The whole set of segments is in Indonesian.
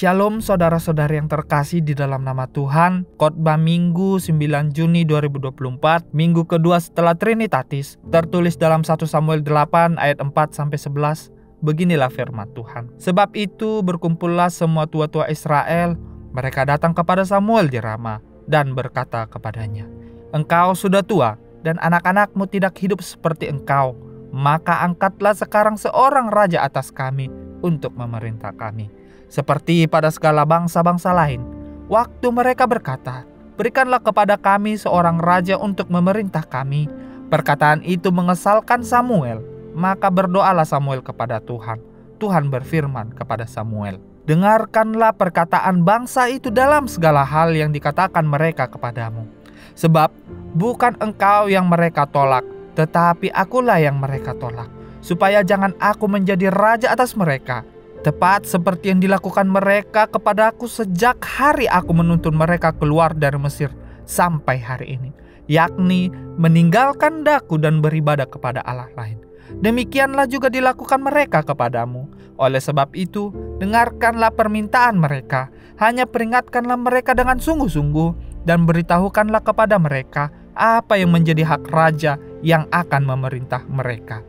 Shalom saudara-saudari yang terkasih di dalam nama Tuhan. Khotbah Minggu 9 Juni 2024, minggu kedua setelah Trinitatis, tertulis dalam 1 Samuel 8 ayat 4-11. Beginilah firman Tuhan. Sebab itu berkumpullah semua tua-tua Israel, mereka datang kepada Samuel di Rama dan berkata kepadanya, "Engkau sudah tua dan anak-anakmu tidak hidup seperti engkau, maka angkatlah sekarang seorang raja atas kami untuk memerintah kami, seperti pada segala bangsa-bangsa lain." Waktu mereka berkata, "Berikanlah kepada kami seorang raja untuk memerintah kami," perkataan itu mengesalkan Samuel. Maka berdoalah Samuel kepada Tuhan. Tuhan berfirman kepada Samuel, "Dengarkanlah perkataan bangsa itu dalam segala hal yang dikatakan mereka kepadamu. Sebab bukan engkau yang mereka tolak, tetapi akulah yang mereka tolak, supaya jangan aku menjadi raja atas mereka, tepat seperti yang dilakukan mereka kepadaku sejak hari aku menuntun mereka keluar dari Mesir sampai hari ini, yakni meninggalkan daku dan beribadah kepada Allah lain. Demikianlah juga dilakukan mereka kepadamu. Oleh sebab itu, dengarkanlah permintaan mereka, hanya peringatkanlah mereka dengan sungguh-sungguh, dan beritahukanlah kepada mereka apa yang menjadi hak raja yang akan memerintah mereka."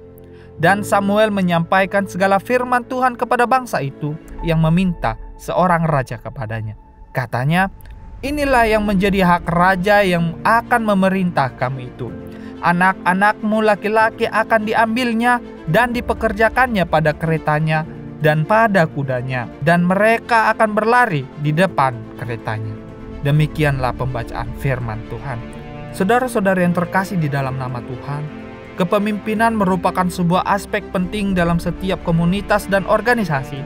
Dan Samuel menyampaikan segala firman Tuhan kepada bangsa itu yang meminta seorang raja kepadanya. Katanya, "Inilah yang menjadi hak raja yang akan memerintah kamu itu. Anak-anakmu laki-laki akan diambilnya dan dipekerjakannya pada keretanya dan pada kudanya, dan mereka akan berlari di depan keretanya." Demikianlah pembacaan firman Tuhan. Saudara-saudari yang terkasih di dalam nama Tuhan, kepemimpinan merupakan sebuah aspek penting dalam setiap komunitas dan organisasi.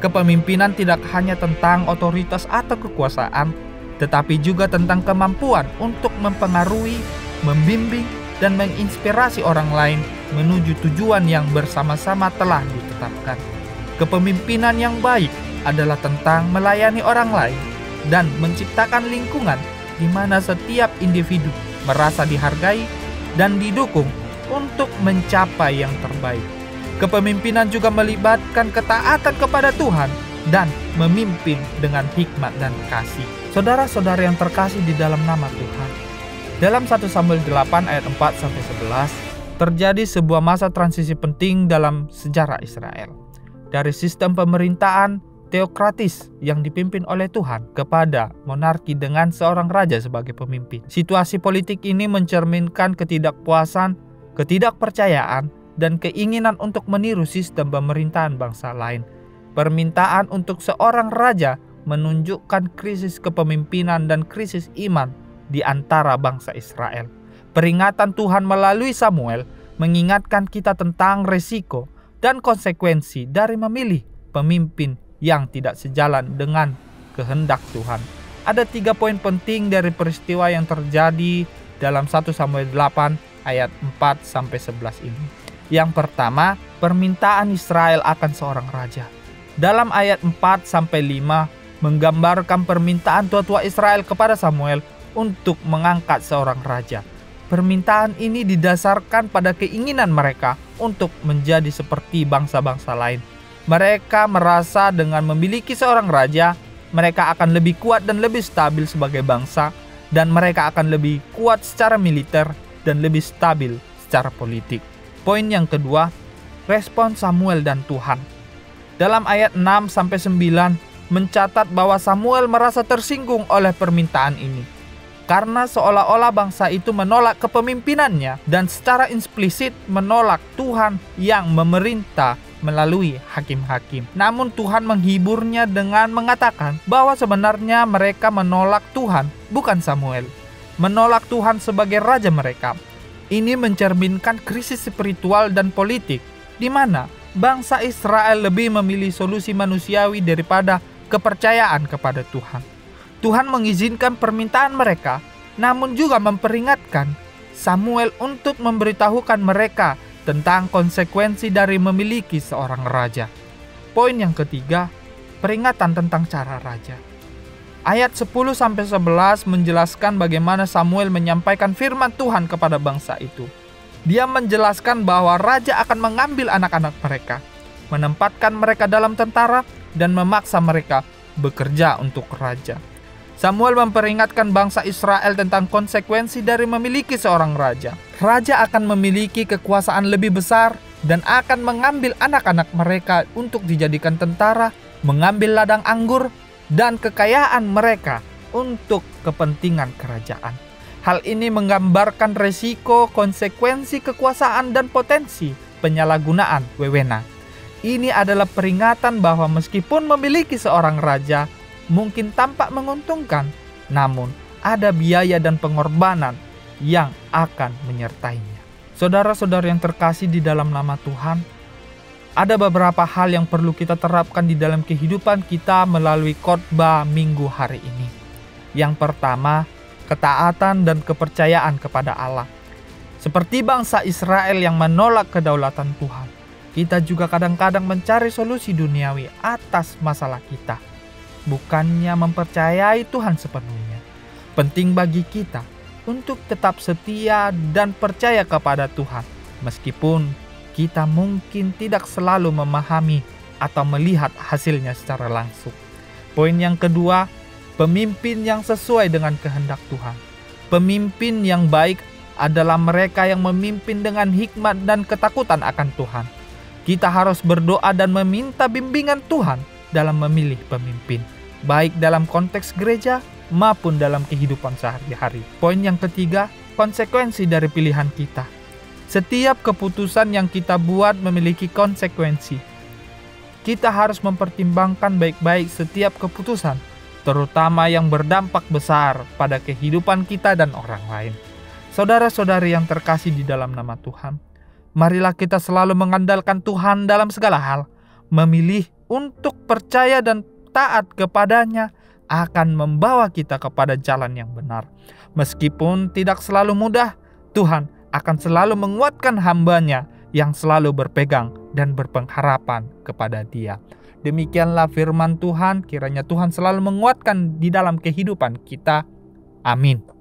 Kepemimpinan tidak hanya tentang otoritas atau kekuasaan, tetapi juga tentang kemampuan untuk mempengaruhi, membimbing, dan menginspirasi orang lain menuju tujuan yang bersama-sama telah ditetapkan. Kepemimpinan yang baik adalah tentang melayani orang lain dan menciptakan lingkungan di mana setiap individu merasa dihargai dan didukung untuk mencapai yang terbaik. Kepemimpinan juga melibatkan ketaatan kepada Tuhan dan memimpin dengan hikmat dan kasih. Saudara-saudara yang terkasih di dalam nama Tuhan, dalam 1 Samuel 8 ayat 4-11 terjadi sebuah masa transisi penting dalam sejarah Israel. Dari sistem pemerintahan teokratis yang dipimpin oleh Tuhan kepada monarki dengan seorang raja sebagai pemimpin. Situasi politik ini mencerminkan ketidakpuasan, ketidakpercayaan, dan keinginan untuk meniru sistem pemerintahan bangsa lain. Permintaan untuk seorang raja menunjukkan krisis kepemimpinan dan krisis iman di antara bangsa Israel. Peringatan Tuhan melalui Samuel mengingatkan kita tentang resiko dan konsekuensi dari memilih pemimpin yang tidak sejalan dengan kehendak Tuhan. Ada 3 poin penting dari peristiwa yang terjadi dalam 1 Samuel 8 ayat 4-11 ini. Yang pertama, permintaan Israel akan seorang raja. Dalam ayat 4-5 menggambarkan permintaan tua-tua Israel kepada Samuel untuk mengangkat seorang raja. Permintaan ini didasarkan pada keinginan mereka untuk menjadi seperti bangsa-bangsa lain. Mereka merasa dengan memiliki seorang raja, mereka akan lebih kuat dan lebih stabil sebagai bangsa, dan mereka akan lebih kuat secara militer dan lebih stabil secara politik. Poin yang kedua, respon Samuel dan Tuhan. Dalam ayat 6-9 mencatat bahwa Samuel merasa tersinggung oleh permintaan ini, karena seolah-olah bangsa itu menolak kepemimpinannya dan secara implisit menolak Tuhan yang memerintah melalui hakim-hakim. Namun Tuhan menghiburnya dengan mengatakan bahwa sebenarnya mereka menolak Tuhan, bukan Samuel. Menolak Tuhan sebagai raja mereka. Ini mencerminkan krisis spiritual dan politik, di mana bangsa Israel lebih memilih solusi manusiawi daripada kepercayaan kepada Tuhan. Tuhan mengizinkan permintaan mereka, namun juga memperingatkan Samuel untuk memberitahukan mereka tentang konsekuensi dari memiliki seorang raja. Poin yang ketiga, peringatan tentang cara raja. Ayat 10-11 menjelaskan bagaimana Samuel menyampaikan firman Tuhan kepada bangsa itu. Dia menjelaskan bahwa raja akan mengambil anak-anak mereka, menempatkan mereka dalam tentara, dan memaksa mereka bekerja untuk raja. Samuel memperingatkan bangsa Israel tentang konsekuensi dari memiliki seorang raja. Raja akan memiliki kekuasaan lebih besar dan akan mengambil anak-anak mereka untuk dijadikan tentara, mengambil ladang anggur, dan kekayaan mereka untuk kepentingan kerajaan. Hal ini menggambarkan resiko, konsekuensi kekuasaan, dan potensi penyalahgunaan wewenang. Ini adalah peringatan bahwa meskipun memiliki seorang raja mungkin tampak menguntungkan, namun ada biaya dan pengorbanan yang akan menyertainya. Saudara-saudara yang terkasih di dalam nama Tuhan, ada beberapa hal yang perlu kita terapkan di dalam kehidupan kita melalui khotbah minggu hari ini. Yang pertama, ketaatan dan kepercayaan kepada Allah. Seperti bangsa Israel yang menolak kedaulatan Tuhan, kita juga kadang-kadang mencari solusi duniawi atas masalah kita, bukannya mempercayai Tuhan sepenuhnya. Penting bagi kita untuk tetap setia dan percaya kepada Tuhan, meskipun kita mungkin tidak selalu memahami atau melihat hasilnya secara langsung. Poin yang kedua, pemimpin yang sesuai dengan kehendak Tuhan. Pemimpin yang baik adalah mereka yang memimpin dengan hikmat dan ketakutan akan Tuhan. Kita harus berdoa dan meminta bimbingan Tuhan dalam memilih pemimpin, baik dalam konteks gereja maupun dalam kehidupan sehari-hari. Poin yang ketiga, konsekuensi dari pilihan kita. Setiap keputusan yang kita buat memiliki konsekuensi. Kita harus mempertimbangkan baik-baik setiap keputusan, terutama yang berdampak besar pada kehidupan kita dan orang lain. Saudara-saudari yang terkasih di dalam nama Tuhan, marilah kita selalu mengandalkan Tuhan dalam segala hal. Memilih untuk percaya dan taat kepadanya akan membawa kita kepada jalan yang benar. Meskipun tidak selalu mudah, Tuhan akan selalu menguatkan hamba-Nya yang selalu berpegang dan berpengharapan kepada Dia. Demikianlah firman Tuhan, kiranya Tuhan selalu menguatkan di dalam kehidupan kita. Amin.